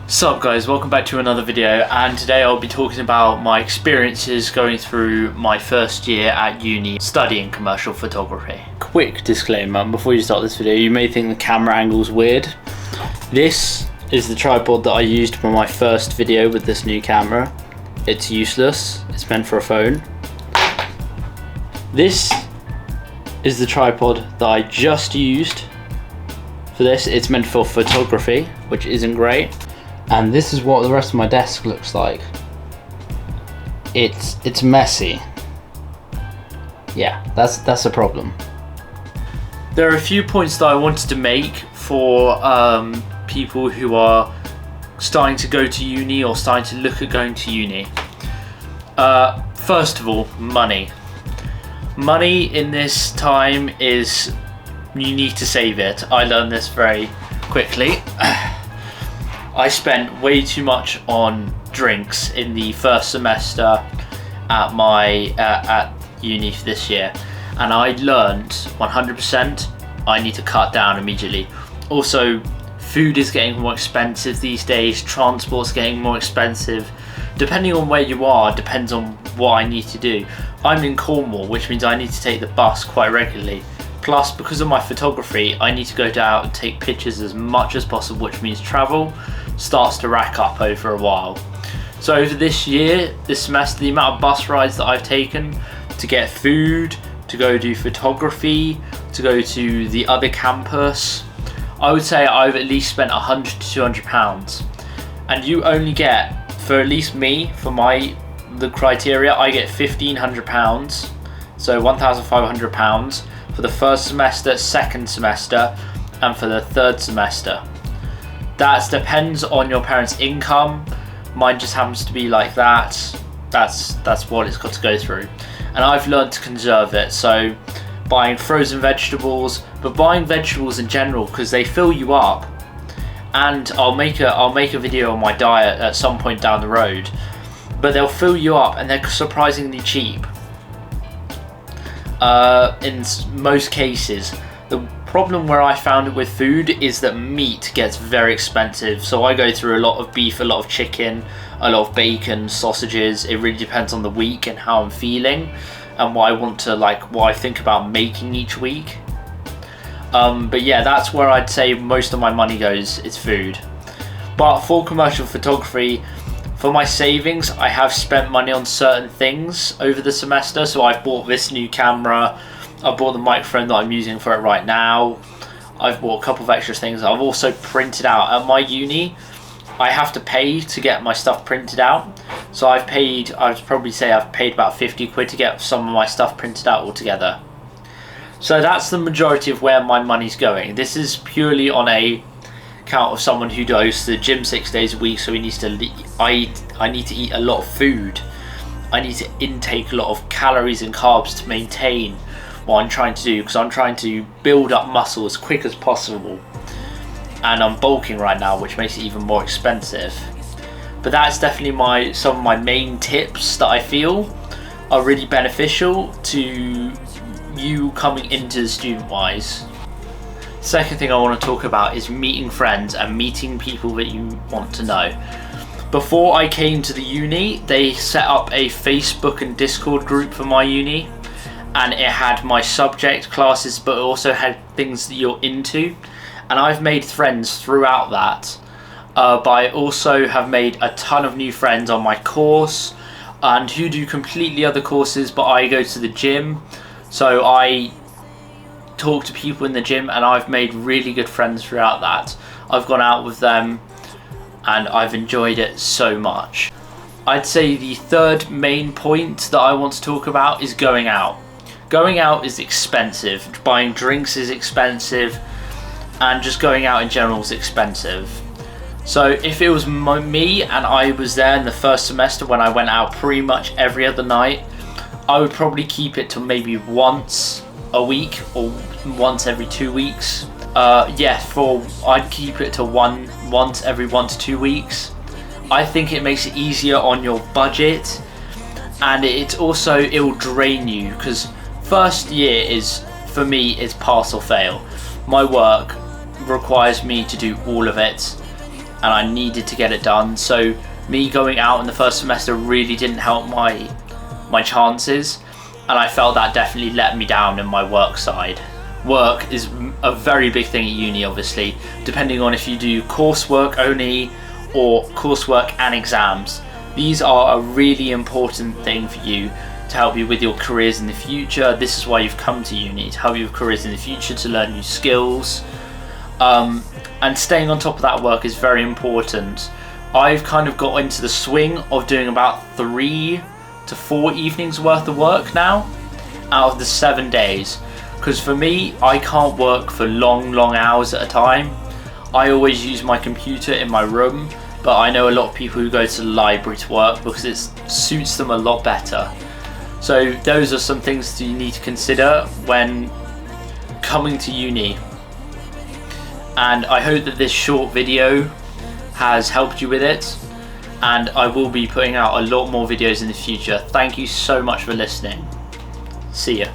Sup guys, welcome back to another video, and today I'll be talking about my experiences going through my first year at uni studying commercial photography. Quick disclaimer before you start this video, you may think the camera angle's weird. This is the tripod that I used for my first video with this new camera. It's useless, it's meant for a phone. This is the tripod that I just used for this. It's meant for photography, which isn't great. And this is what the rest of my desk looks like. It's messy. Yeah, that's a problem. There are a few points that I wanted to make for people who are starting to go to uni or starting to look at going to uni. First of all, money. Money in this time is, you need to save it. I learned this very quickly. I spent way too much on drinks in the first semester at my at uni for this year, and I learned 100% I need to cut down immediately. Also, food is getting more expensive these days, transport's getting more expensive. Depending on where you are, depends on what I need to do. I'm in Cornwall, which means I need to take the bus quite regularly. Plus, because of my photography, I need to go out and take pictures as much as possible, which means travel starts to rack up over a while. So over this year, this semester, the amount of bus rides that I've taken to get food, to go do photography, to go to the other campus, I would say I've at least spent £100 to £200. And you only get, for at least me, for the criteria, I get £1,500, so £1,500 for the first semester, second semester, and for the third semester. That depends on your parents' income. Mine just happens to be like that. That's what it's got to go through. And I've learned to conserve it. So buying frozen vegetables, but buying vegetables in general, because they fill you up. And I'll make a video on my diet at some point down the road. But they'll fill you up, and they're surprisingly cheap. In most cases. The problem where I found it with food is that meat gets very expensive. So I go through a lot of beef, a lot of chicken, a lot of bacon, sausages. It really depends on the week and how I'm feeling and what I want to, what I think about making each week. But yeah, that's where I'd say most of my money goes, is food. But for commercial photography, for my savings, I have spent money on certain things over the semester. So I've bought this new camera. I bought the microphone that I'm using for it right now. I've bought a couple of extra things. I've also printed out. At my uni, I have to pay to get my stuff printed out. So I'd probably say I've paid about 50 quid to get some of my stuff printed out altogether. So that's the majority of where my money's going. This is purely on a count of someone who goes to the gym 6 days a week, so he needs to I need to eat a lot of food. I need to intake a lot of calories and carbs to maintain what I'm trying to do, because I'm trying to build up muscle as quick as possible, and I'm bulking right now, which makes it even more expensive. But that's definitely some of my main tips that I feel are really beneficial to you coming into the student wise. Second thing I want to talk about is meeting friends and meeting people that you want to know. Before I came to the uni, they set up a Facebook and Discord group for my uni, and it had my subject classes, but it also had things that you're into. And I've made friends throughout that, but I also have made a ton of new friends on my course, and who do completely other courses, but I go to the gym, so I talk to people in the gym, and I've made really good friends throughout that. I've gone out with them and I've enjoyed it so much. I'd say the third main point that I want to talk about is going out. Going out is expensive. Buying drinks is expensive, and just going out in general is expensive. So if it was me and I was there in the first semester when I went out pretty much every other night, I would probably keep it to maybe once a week or once every 2 weeks. I'd keep it to once every 1 to 2 weeks. I think it makes it easier on your budget, and it will drain you, because first year for me is pass or fail. My work requires me to do all of it, and I needed to get it done. So me going out in the first semester really didn't help my chances, and I felt that definitely let me down in my work side. Work is a very big thing at uni, obviously, depending on if you do coursework only or coursework and exams. These are a really important thing for you to help you with your careers in the future. This is why you've come to uni, to help you with careers in the future, to learn new skills. And staying on top of that work is very important. I've kind of got into the swing of doing about 3 to 4 evenings worth of work now out of the 7 days. Because for me, I can't work for long hours at a time. I always use my computer in my room, but I know a lot of people who go to the library to work because it suits them a lot better. So those are some things that you need to consider when coming to uni. And I hope that this short video has helped you with it, and I will be putting out a lot more videos in the future. Thank you so much for listening. See ya.